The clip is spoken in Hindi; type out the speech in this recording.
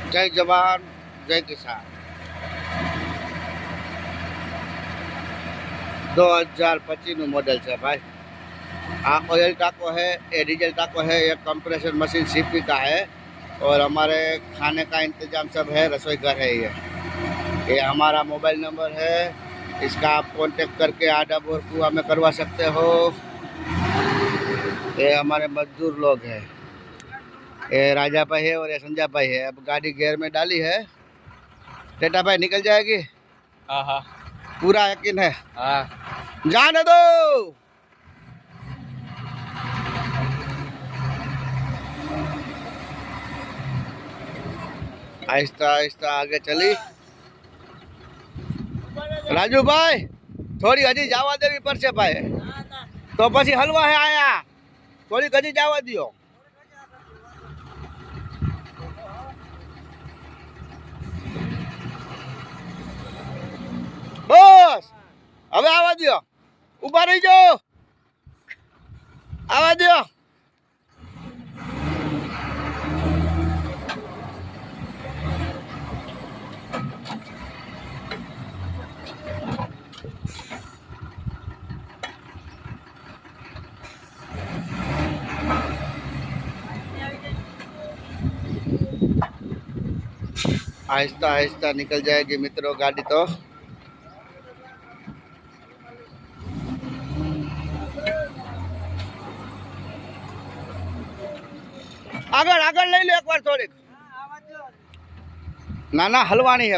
जय जवान जय किसान। 2025 मॉडल है भाई। ऑयल टाको है, ये डीजल टाको है, एक कंप्रेसर मशीन सीपी का है और हमारे खाने का इंतजाम सब है, रसोई घर है। ये हमारा मोबाइल नंबर है, इसका आप कांटेक्ट करके आडा बोर कुआ में करवा सकते हो। ये हमारे मजदूर लोग हैं, ये राजा भाई है और ये संजय भाई है। अब गाड़ी गियर में डाली है, टेटा भाई निकल जाएगी। हाँ हाँ पूरा यकीन है? हाँ। जाने दो। आहिस्ता आहिस्ता आगे चली। राजू भाई थोड़ी हजी जावा देवी पड़શે भाई, तो પછી હલવા હે આયા, થોડી હજી જાવા દો। બસ હવે આવા દો, ઊભા રહી જાઓ, આવા દો। आहिस्ता आहिस्ता निकल जाएगी मित्रों गाड़ी। तो આગળ આગળ લઈ લો એકવાર થોડીક। ના ના હલવાની है।